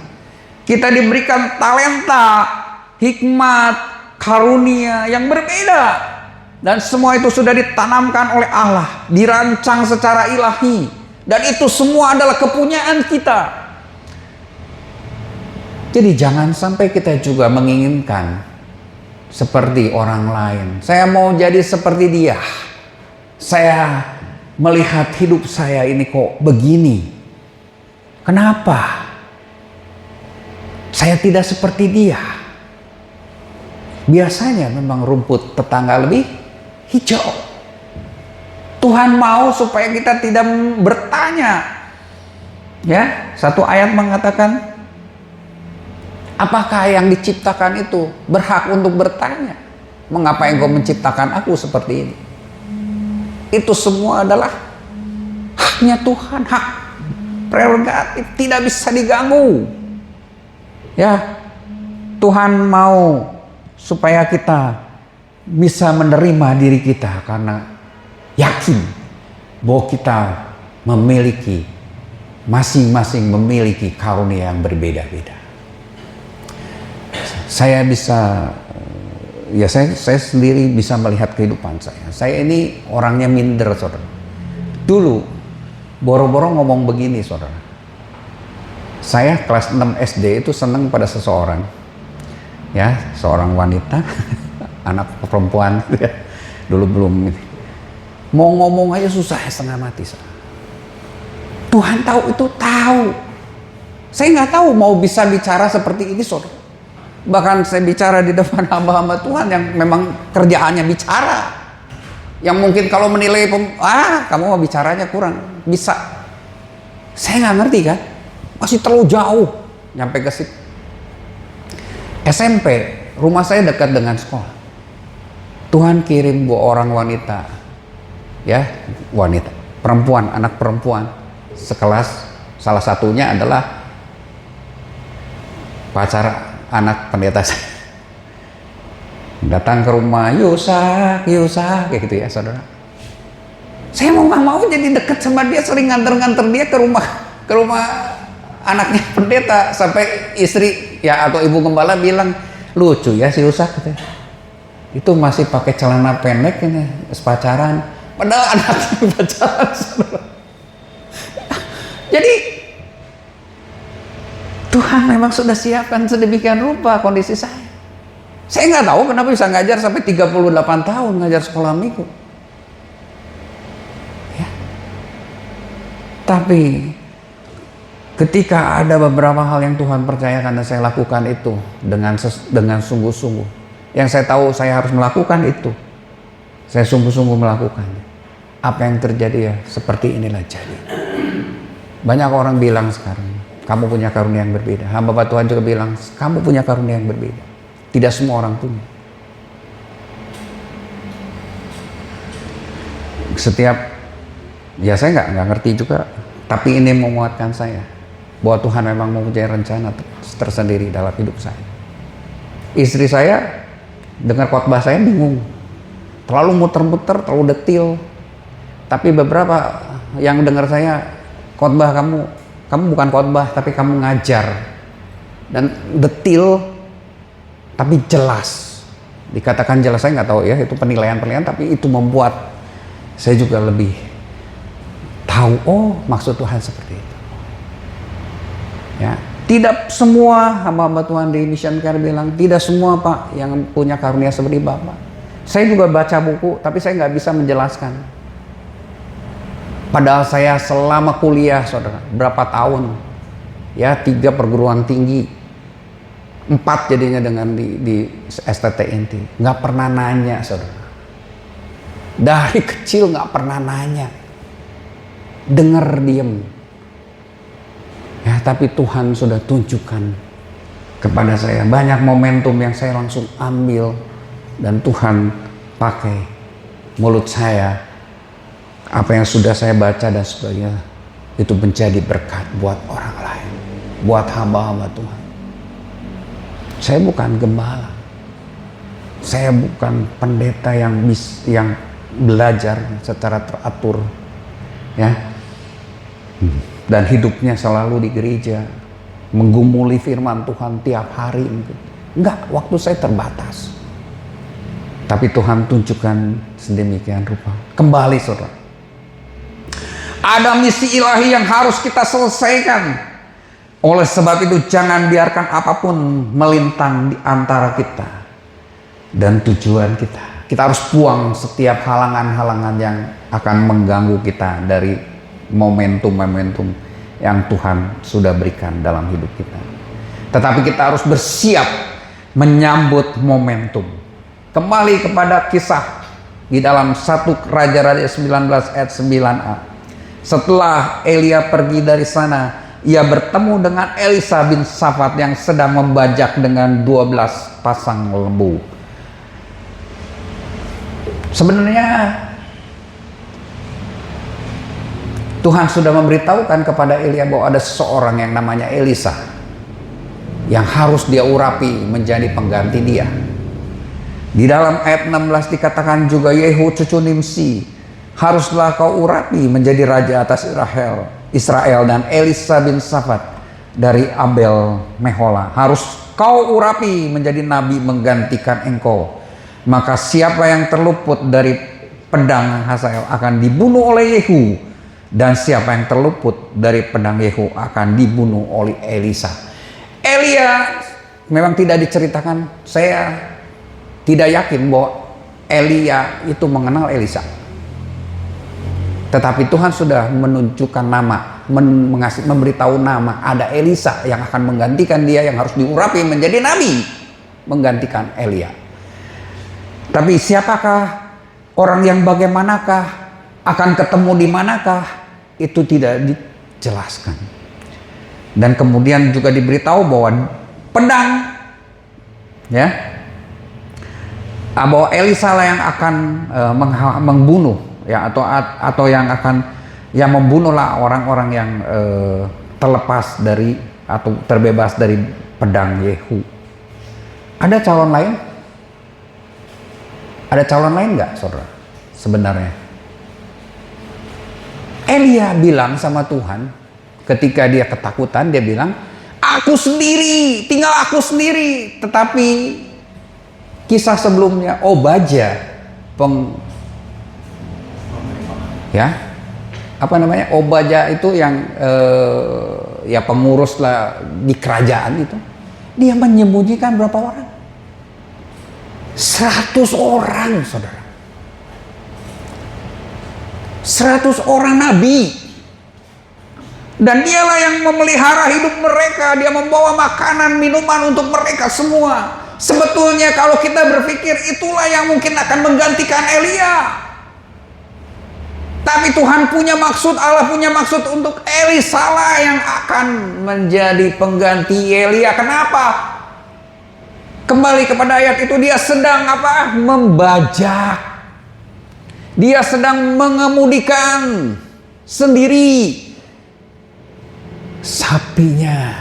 Kita diberikan talenta, hikmat, karunia yang berbeda. Dan semua itu sudah ditanamkan oleh Allah, dirancang secara ilahi. Dan itu semua adalah kepunyaan kita. Jadi jangan sampai kita juga menginginkan seperti orang lain. Saya mau jadi seperti dia. Saya melihat hidup saya ini kok begini. Kenapa? Saya tidak seperti dia. Biasanya memang rumput tetangga lebih hijau. Tuhan mau supaya kita tidak bertanya. Ya, satu ayat mengatakan, apakah yang diciptakan itu berhak untuk bertanya? Mengapa engkau menciptakan aku seperti ini? Itu semua adalah haknya Tuhan, hak prerogatif, tidak bisa diganggu. Ya, Tuhan mau supaya kita bisa menerima diri kita karena yakin bahwa kita memiliki, masing-masing memiliki karunia yang berbeda-beda. Saya bisa Ya saya sendiri bisa melihat kehidupan saya. Saya ini orangnya minder, saudara. Dulu boro-boro ngomong begini, saudara. Saya kelas 6 SD itu senang pada seseorang, ya, seorang wanita, anak perempuan, ya. Dulu belum ini. Mau ngomong aja susah, setengah mati, saudara. Tuhan tahu itu, tahu. Saya nggak tahu mau bisa bicara seperti ini, saudara. Bahkan saya bicara di depan hamba-hamba Tuhan yang memang kerjaannya bicara. Yang mungkin kalau menilai, kamu mau bicaranya kurang, bisa. Saya nggak ngerti kan, masih terlalu jauh nyampe ke situ. SMP, rumah saya dekat dengan sekolah. Tuhan kirim dua orang wanita, ya, wanita, perempuan, anak perempuan, sekelas. Salah satunya adalah pacar anak pendeta saya. Datang ke rumah, Yusak, kayak gitu ya, saudara. Saya mau nggak mau jadi deket sama dia, sering nganter dia ke rumah anaknya pendeta, sampai istri ya atau ibu gembala bilang, lucu ya si Yusak, gitu. Itu masih pakai celana pendek ini, pacaran, padahal anaknya pacaran, saudara. Jadi Tuhan memang sudah siapkan sedemikian rupa kondisi saya. Saya nggak tahu kenapa bisa ngajar sampai 38 tahun ngajar sekolah minggu. Ya. Tapi ketika ada beberapa hal yang Tuhan percayakan dan saya lakukan itu dengan sungguh-sungguh, yang saya tahu saya harus melakukan itu, saya sungguh-sungguh melakukannya. Apa yang terjadi ya seperti inilah jadi. Banyak orang bilang sekarang, kamu punya karunia yang berbeda. Hamba Tuhan juga bilang, kamu punya karunia yang berbeda. Tidak semua orang punya. Setiap, ya saya nggak ngerti juga, tapi ini menguatkan saya bahwa Tuhan memang mempunyai rencana tersendiri dalam hidup saya. Istri saya dengar khotbah saya bingung, terlalu muter-muter, terlalu detil. Tapi beberapa yang dengar saya, khotbah kamu bukan khotbah, tapi kamu ngajar dan detil. Tapi jelas, dikatakan jelas, saya nggak tahu ya itu penilaian, tapi itu membuat saya juga lebih tahu, oh maksud Tuhan seperti itu. Ya, tidak semua hamba-hamba Tuhan di Mission Care bilang, tidak semua Pak yang punya karunia seperti Bapak. Saya juga baca buku, tapi saya nggak bisa menjelaskan. Padahal saya selama kuliah, saudara, berapa tahun, ya 3 perguruan tinggi, 4 jadinya dengan di STTNT, nggak pernah nanya, saudara. Dari kecil nggak pernah nanya, denger diem. Ya, tapi Tuhan sudah tunjukkan kepada saya banyak momentum yang saya langsung ambil dan Tuhan pakai mulut saya, apa yang sudah saya baca dan sebagainya itu menjadi berkat buat orang lain, buat hamba-hamba Tuhan. Saya bukan gembala, saya bukan pendeta yang belajar secara teratur, ya, dan hidupnya selalu di gereja, menggumuli firman Tuhan tiap hari. Enggak, waktu saya terbatas. Tapi Tuhan tunjukkan sedemikian rupa. Kembali, saudara, ada misi ilahi yang harus kita selesaikan. Oleh sebab itu jangan biarkan apapun melintang di antara kita dan tujuan kita. Kita harus buang setiap halangan-halangan yang akan mengganggu kita dari momentum-momentum yang Tuhan sudah berikan dalam hidup kita. Tetapi kita harus bersiap menyambut momentum. Kembali kepada kisah di dalam 1 Raja-Raja 19 ayat 9a. Setelah Elia pergi dari sana, ia bertemu dengan Elisa bin Safat yang sedang membajak dengan 12 pasang lembu. Sebenarnya Tuhan sudah memberitahukan kepada Elia bahwa ada seseorang yang namanya Elisa yang harus dia urapi menjadi pengganti dia. Di dalam ayat 16 dikatakan juga, Yehu cucu Nimsi haruslah kau urapi menjadi raja atas Israel, dan Elisa bin Safat dari Abel Mehola harus kau urapi menjadi nabi menggantikan engkau. Maka siapa yang terluput dari pedang Hazael akan dibunuh oleh Yehu, dan siapa yang terluput dari pedang Yehu akan dibunuh oleh Elisa. Elia memang tidak diceritakan. Saya tidak yakin bahwa Elia itu mengenal Elisa. Tetapi Tuhan sudah menunjukkan nama, memberitahu nama, ada Elisa yang akan menggantikan dia, yang harus diurapi menjadi nabi, menggantikan Elia. Tapi siapakah orang yang bagaimanakah, akan ketemu di manakah, itu tidak dijelaskan. Dan kemudian juga diberitahu bahwa pedang, ya, bahwa Elisa lah yang akan membunuh, ya, atau yang akan membunuhlah orang-orang yang terlepas dari atau terbebas dari pedang Yehu. Ada calon lain? Ada calon lain nggak, saudara? Sebenarnya Elia bilang sama Tuhan ketika dia ketakutan, dia bilang, aku sendiri, tinggal aku sendiri. Tetapi kisah sebelumnya Obaja, Obaja itu yang ya pengurus lah di kerajaan itu, dia menyembunyikan berapa orang? 100 orang, saudara. 100 orang nabi. Dan dialah yang memelihara hidup mereka. Dia membawa makanan, minuman untuk mereka semua. Sebetulnya kalau kita berpikir, itulah yang mungkin akan menggantikan Elia. Tapi Tuhan punya maksud, Allah punya maksud untuk Elisa lah yang akan menjadi pengganti Elia. Kenapa? Kembali kepada ayat itu, dia sedang membajak. Dia sedang mengemudikan sendiri sapinya.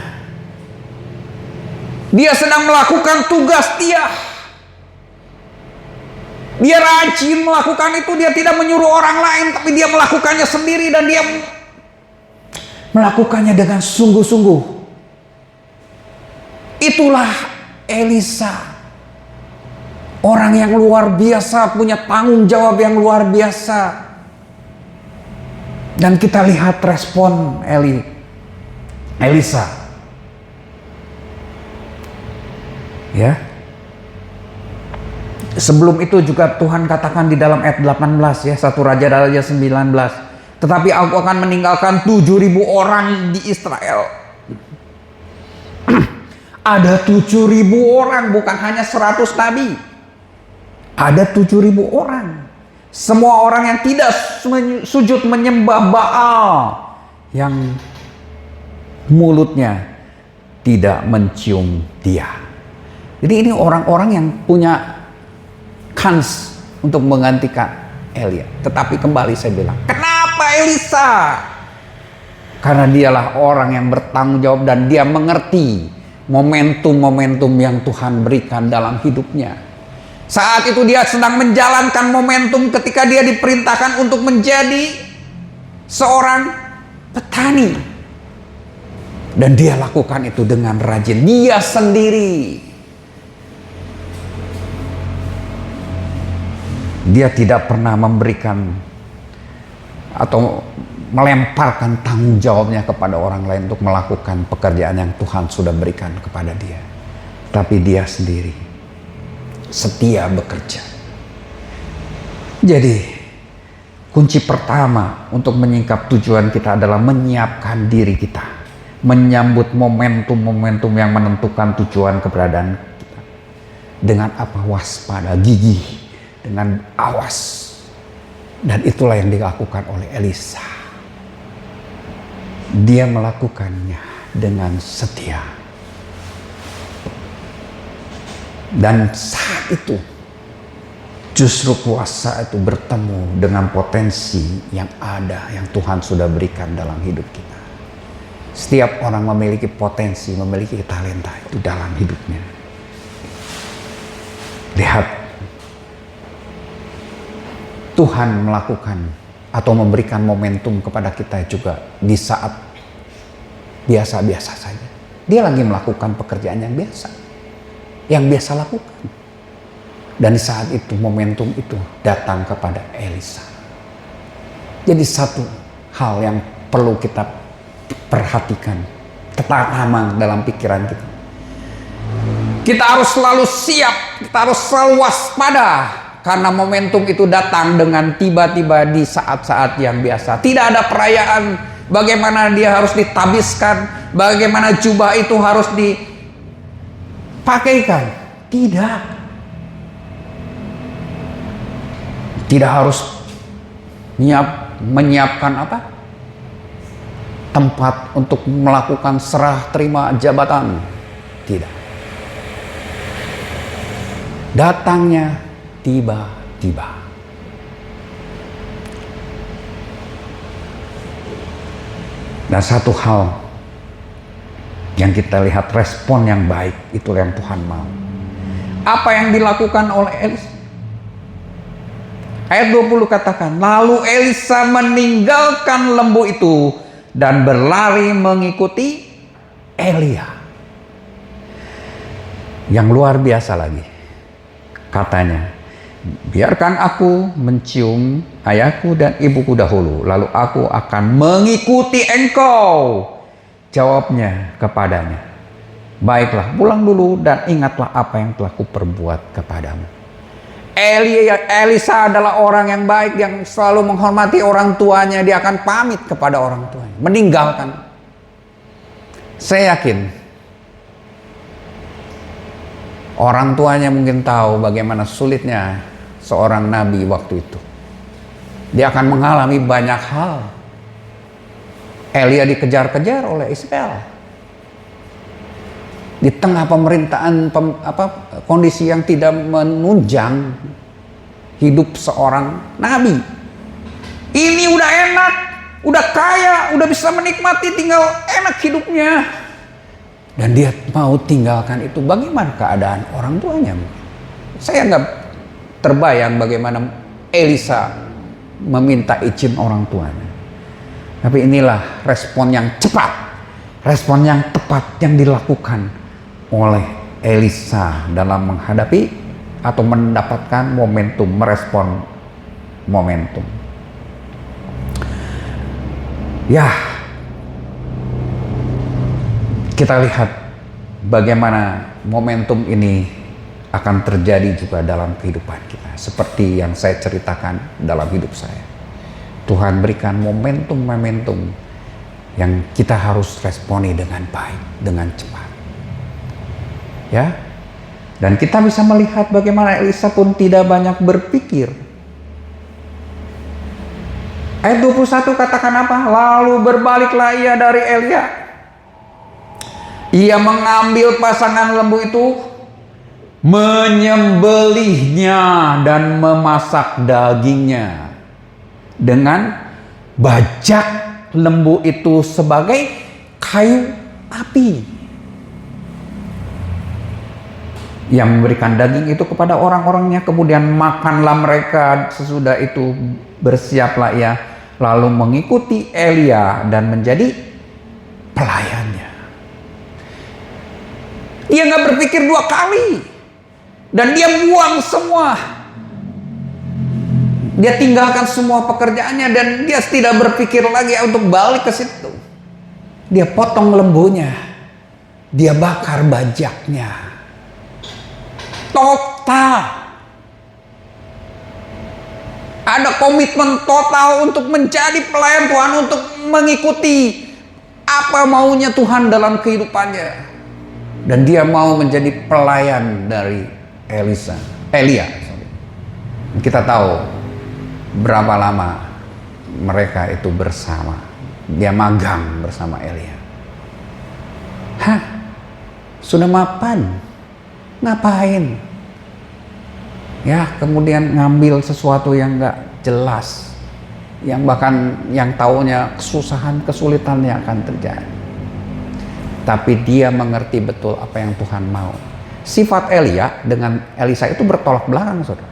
Dia sedang melakukan tugas dia. Dia rajin melakukan itu, dia tidak menyuruh orang lain, tapi dia melakukannya sendiri, dan dia melakukannya dengan sungguh-sungguh. Itulah Elisa, orang yang luar biasa, punya tanggung jawab yang luar biasa. Dan kita lihat respon Elisa, ya. Sebelum itu juga Tuhan katakan di dalam ayat 18, ya, 1 Raja 19, tetapi aku akan meninggalkan 7.000 orang di Israel. Ada 7.000 orang, bukan hanya 100 nabi. Ada 7.000 orang. Semua orang yang tidak sujud menyembah Baal, yang mulutnya tidak mencium dia. Jadi ini orang-orang yang punya kans untuk menggantikan Elia. Tetapi kembali saya bilang, kenapa Elisa? Karena dialah orang yang bertanggung jawab dan dia mengerti momentum-momentum yang Tuhan berikan dalam hidupnya. Saat itu dia sedang menjalankan momentum ketika dia diperintahkan untuk menjadi seorang petani. Dan dia lakukan itu dengan rajin. Dia sendiri. Dia tidak pernah memberikan atau melemparkan tanggung jawabnya kepada orang lain untuk melakukan pekerjaan yang Tuhan sudah berikan kepada dia. Tapi dia sendiri setia bekerja. Jadi kunci pertama untuk menyingkap tujuan kita adalah menyiapkan diri kita, menyambut momentum-momentum yang menentukan tujuan keberadaan kita. Dengan apa? Waspada, gigih, dengan awas. Dan itulah yang dilakukan oleh Elisa. Dia melakukannya dengan setia. Dan saat itu justru kuasa itu bertemu dengan potensi yang ada, yang Tuhan sudah berikan dalam hidup kita. Setiap orang memiliki potensi, memiliki talenta itu dalam hidupnya. Lihat, Tuhan melakukan atau memberikan momentum kepada kita juga di saat biasa-biasa saja. Dia lagi melakukan pekerjaan yang biasa lakukan. Dan saat itu momentum itu datang kepada Elisa. Jadi satu hal yang perlu kita perhatikan, tertanam dalam pikiran kita. Kita harus selalu siap, kita harus selalu waspada. Karena momentum itu datang dengan tiba-tiba di saat-saat yang biasa. Tidak ada perayaan bagaimana dia harus ditabiskan, bagaimana jubah itu harus dipakaikan. Tidak. Tidak harus menyiapkan apa? Tempat untuk melakukan serah terima jabatan. Tidak. Datangnya tiba-tiba. Dan satu hal yang kita lihat, respon yang baik itu yang Tuhan mau. Apa yang dilakukan oleh Elisa? Ayat 20 katakan, lalu Elisa meninggalkan lembu itu dan berlari mengikuti Elia. Yang luar biasa lagi. Katanya, biarkan aku mencium ayahku dan ibuku dahulu, lalu aku akan mengikuti engkau. Jawabnya kepadanya, baiklah, pulang dulu dan ingatlah apa yang telah kuperbuat kepadamu. Elisa adalah orang yang baik, yang selalu menghormati orang tuanya. Dia akan pamit kepada orang tuanya, meninggalkan. Saya yakin orang tuanya mungkin tahu bagaimana sulitnya seorang nabi waktu itu. Dia akan mengalami banyak hal. Elia dikejar-kejar oleh Israel. Di tengah pemerintahan kondisi yang tidak menunjang hidup seorang nabi. Ini udah enak, udah kaya, udah bisa menikmati, tinggal enak hidupnya. Dan dia mau tinggalkan itu. Bagaimana keadaan orang tuanya? Saya nggak terbayang bagaimana Elisa meminta izin orang tuanya. Tapi inilah respon yang cepat, respon yang tepat yang dilakukan oleh Elisa dalam menghadapi atau mendapatkan momentum, merespon momentum. Ya, kita lihat bagaimana momentum ini akan terjadi juga dalam kehidupan kita. Seperti yang saya ceritakan dalam hidup saya. Tuhan berikan momentum-momentum yang kita harus responi dengan baik, dengan cepat. Ya, dan kita bisa melihat bagaimana Elisa pun tidak banyak berpikir. Ayat 21 katakan apa? Lalu berbaliklah ia dari Elia. Ia mengambil pasangan lembu itu, menyembelihnya dan memasak dagingnya dengan bajak lembu itu sebagai kayu api. Yang memberikan daging itu kepada orang-orangnya, kemudian makanlah mereka. Sesudah itu bersiaplah ia, lalu mengikuti Elia dan menjadi pelayannya. Dia nggak berpikir dua kali, dan dia buang semua. Dia tinggalkan semua pekerjaannya dan dia tidak berpikir lagi untuk balik ke situ. Dia potong lembunya, dia bakar bajaknya. Total. Ada komitmen total untuk menjadi pelayan Tuhan, untuk mengikuti apa maunya Tuhan dalam kehidupannya. Dan dia mau menjadi pelayan dari Elia. Kita tahu berapa lama mereka itu bersama. Dia magang bersama Elia. Sudah mapan. Ngapain? Ya, kemudian ngambil sesuatu yang gak jelas, yang bahkan yang taunya kesusahan, kesulitan yang akan terjadi. Tapi dia mengerti betul apa yang Tuhan mau. Sifat Elia dengan Elisa itu bertolak belakang, saudara.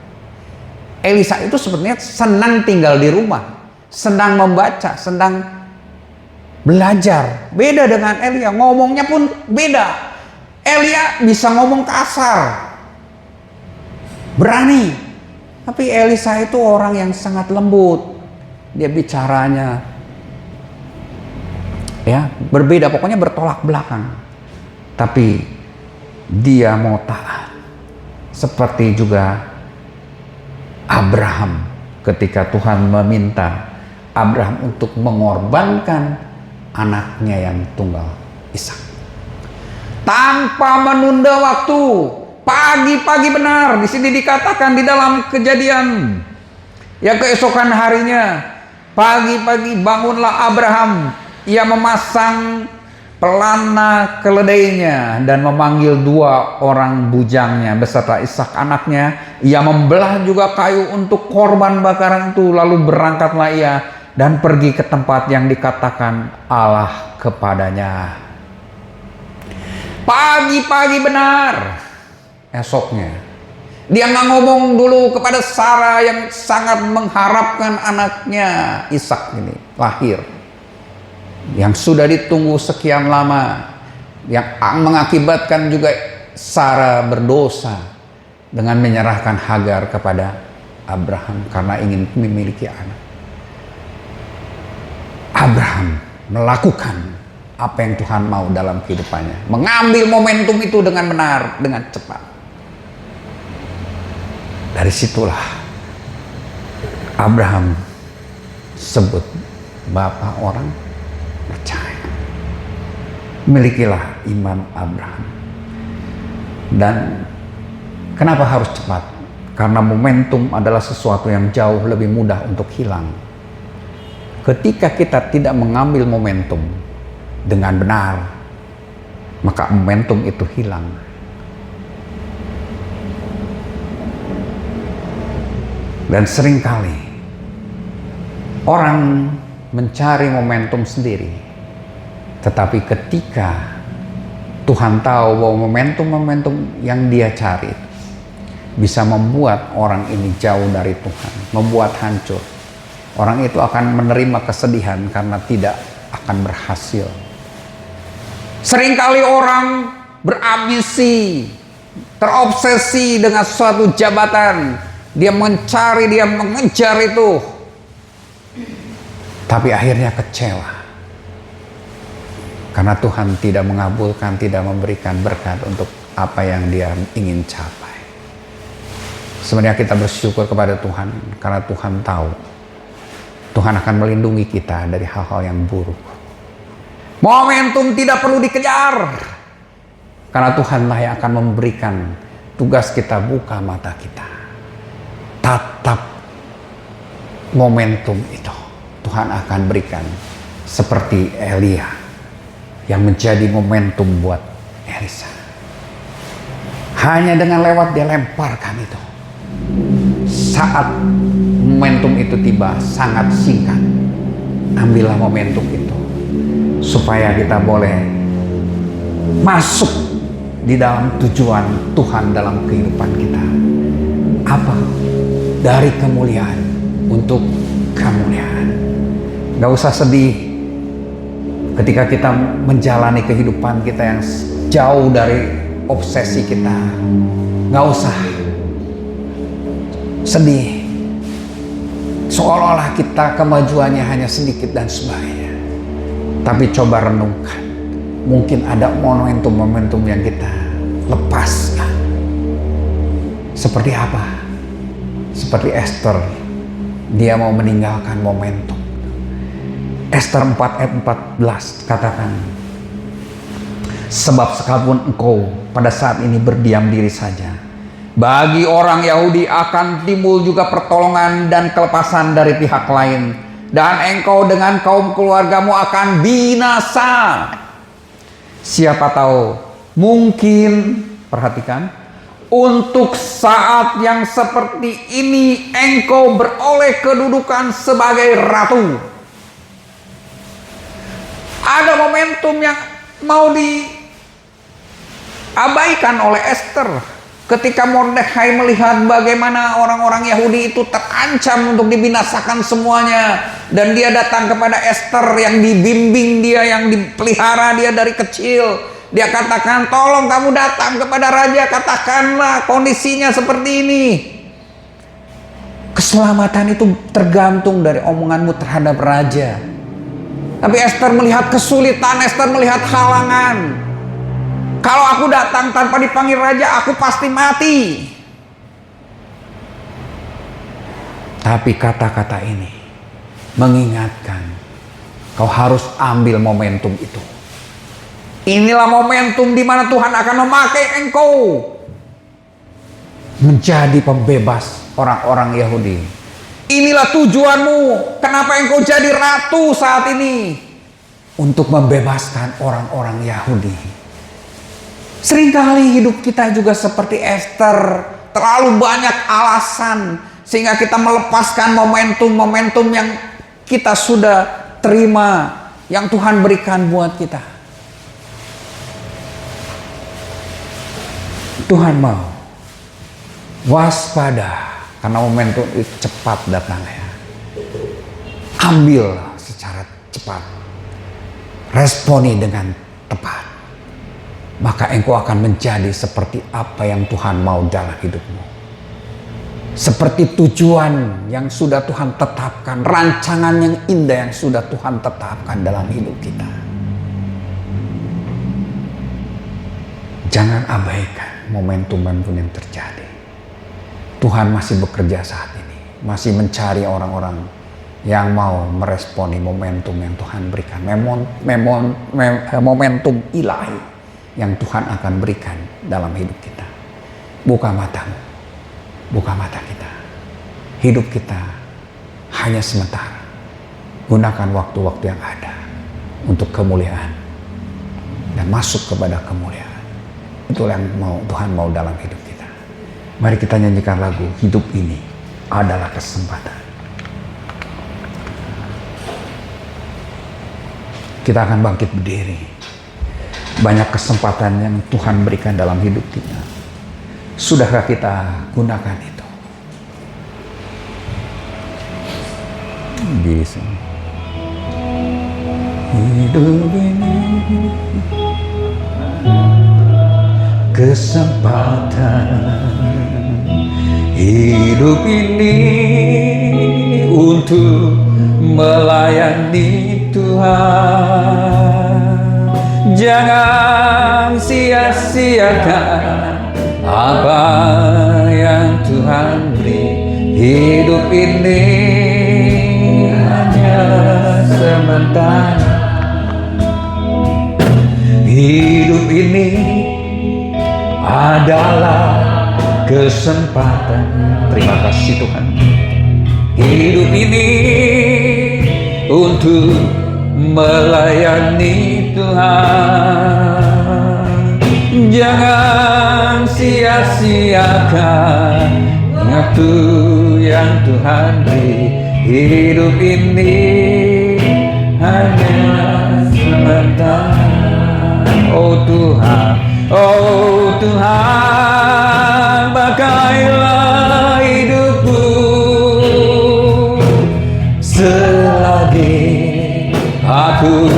Elisa itu sebenarnya senang tinggal di rumah, senang membaca, senang belajar. Beda dengan Elia, ngomongnya pun beda. Elia bisa ngomong kasar, berani. Tapi Elisa itu orang yang sangat lembut. Dia bicaranya ya berbeda, pokoknya bertolak belakang. Tapi dia mau taat. Seperti juga Abraham ketika Tuhan meminta Abraham untuk mengorbankan anaknya yang tunggal, Ishak. Tanpa menunda waktu, pagi-pagi benar, di sini dikatakan di dalam Kejadian. Ya, keesokan harinya, pagi-pagi bangunlah Abraham. Ia memasang pelana keledainya dan memanggil 2 orang bujangnya beserta Ishak anaknya. Ia membelah juga kayu untuk korban bakaran itu. Lalu berangkatlah ia dan pergi ke tempat yang dikatakan Allah kepadanya. Pagi-pagi benar, esoknya dia nggak ngomong dulu kepada Sarah yang sangat mengharapkan anaknya Ishak ini lahir, yang sudah ditunggu sekian lama, yang mengakibatkan juga Sarah berdosa dengan menyerahkan Hagar kepada Abraham karena ingin memiliki anak. Abraham melakukan apa yang Tuhan mau dalam kehidupannya, mengambil momentum itu dengan benar, dengan cepat. Dari situlah Abraham sebut Bapa orang percaya. Milikilah iman Abraham. Dan kenapa harus cepat? Karena momentum adalah sesuatu yang jauh lebih mudah untuk hilang. Ketika kita tidak mengambil momentum dengan benar, maka momentum itu hilang. Dan seringkali orang mencari momentum sendiri, tetapi ketika Tuhan tahu bahwa momentum-momentum yang dia cari bisa membuat orang ini jauh dari Tuhan, membuat hancur, orang itu akan menerima kesedihan karena tidak akan berhasil. Seringkali orang berambisi, terobsesi dengan suatu jabatan, dia mencari, dia mengejar itu, tapi akhirnya kecewa karena Tuhan tidak mengabulkan, tidak memberikan berkat untuk apa yang dia ingin capai. Sebenarnya kita bersyukur kepada Tuhan karena Tuhan tahu Tuhan akan melindungi kita dari hal-hal yang buruk. Momentum tidak perlu dikejar, karena Tuhanlah yang akan memberikan. Tugas kita buka mata kita, tatap momentum itu. Tuhan akan berikan seperti Elia yang menjadi momentum buat Elisa. Hanya dengan lewat dia lemparkan itu. Saat momentum itu tiba, sangat singkat. Ambillah momentum itu supaya kita boleh masuk di dalam tujuan Tuhan dalam kehidupan kita. Apa? Dari kemuliaan untuk kemuliaan. Gak usah sedih ketika kita menjalani kehidupan kita yang jauh dari obsesi kita. Gak usah sedih seolah-olah kita kemajuannya hanya sedikit dan sebagainya. Tapi coba renungkan, mungkin ada momentum-momentum yang kita lepaskan. Seperti apa? Seperti Esther, dia mau meninggalkan momentum. Esther 4 ayat 14 katakan, sebab sekalipun engkau pada saat ini berdiam diri saja, bagi orang Yahudi akan timbul juga pertolongan dan kelepasan dari pihak lain, dan engkau dengan kaum keluargamu akan binasa. Siapa tahu, mungkin, perhatikan, untuk saat yang seperti ini engkau beroleh kedudukan sebagai ratu. Ada momentum yang mau diabaikan oleh Esther. Ketika Mordekhai melihat bagaimana orang-orang Yahudi itu terancam untuk dibinasakan semuanya, dan dia datang kepada Esther yang dibimbing dia, yang dipelihara dia dari kecil, Dia katakan, tolong kamu datang kepada raja, katakanlah kondisinya seperti ini. Keselamatan itu tergantung dari omonganmu terhadap raja. Tapi Esther melihat kesulitan, Esther melihat halangan. Kalau aku datang tanpa dipanggil raja, aku pasti mati. Tapi kata-kata ini mengingatkan, kau harus ambil momentum itu. Inilah momentum di mana Tuhan akan memakai engkau menjadi pembebas orang-orang Yahudi. Inilah tujuanmu. Kenapa engkau jadi ratu saat ini? Untuk membebaskan orang-orang Yahudi. Seringkali hidup kita juga seperti Esther, terlalu banyak alasan sehingga kita melepaskan momentum-momentum yang kita sudah terima, yang Tuhan berikan buat kita. Tuhan mau waspada karena momentum itu cepat datangnya. Ambil secara cepat, responi dengan tepat, maka engkau akan menjadi seperti apa yang Tuhan mau dalam hidupmu. Seperti tujuan yang sudah Tuhan tetapkan, rancangan yang indah yang sudah Tuhan tetapkan dalam hidup kita. Jangan abaikan momentum-momentum yang terjadi. Tuhan masih bekerja saat ini, masih mencari orang-orang yang mau meresponi momentum yang Tuhan berikan, momentum ilahi yang Tuhan akan berikan dalam hidup kita. Buka matamu, buka mata kita. Hidup kita hanya sementara. Gunakan waktu-waktu yang ada untuk kemuliaan dan masuk kepada kemuliaan. Itulah yang Tuhan mau dalam hidup kita. Mari kita nyanyikan lagu Hidup Ini Adalah Kesempatan. Kita akan bangkit berdiri. Banyak kesempatan yang Tuhan berikan dalam hidup kita. Sudahkah kita gunakan itu? Bisa. Hidup ini kesempatan, hidup ini untuk melayani Tuhan. Jangan sia-siakan apa yang Tuhan beri. Hidup ini hanya sementara. Hidup ini adalah kesempatan. Terima kasih Tuhan. Hidup ini untuk melayani Tuhan. Jangan sia-siakan waktu yang Tuhan beri. Hidup ini hanya sementara. Oh Tuhan, oh Tuhan, pakailah hidupku selagi aku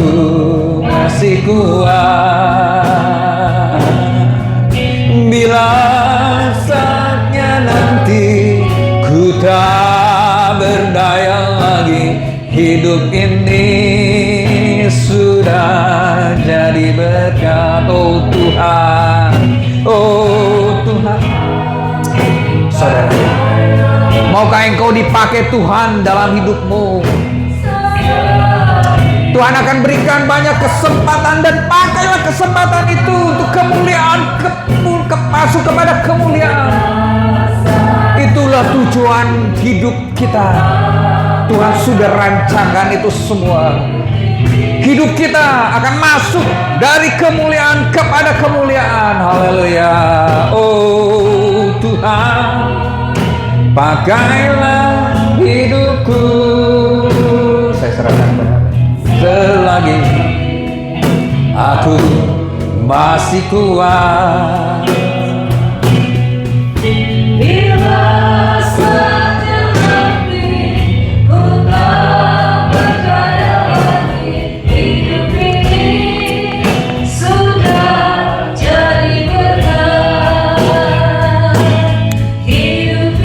masih kuat. Bila saatnya nanti ku tak berdaya lagi, hidup ini sudah jadi berkat. Oh Tuhan, oh Tuhan. Saudara, maukah engkau dipakai Tuhan dalam hidupmu? Tuhan akan berikan banyak kesempatan, dan pakailah kesempatan itu untuk kemuliaan, masuk kepada kemuliaan. Itulah tujuan hidup kita. Tuhan sudah rancangkan itu semua. Hidup kita akan masuk dari kemuliaan kepada kemuliaan. Haleluya. Oh Tuhan, pakailah hidupku. Saya serahkan kepada selagi aku masih kuat.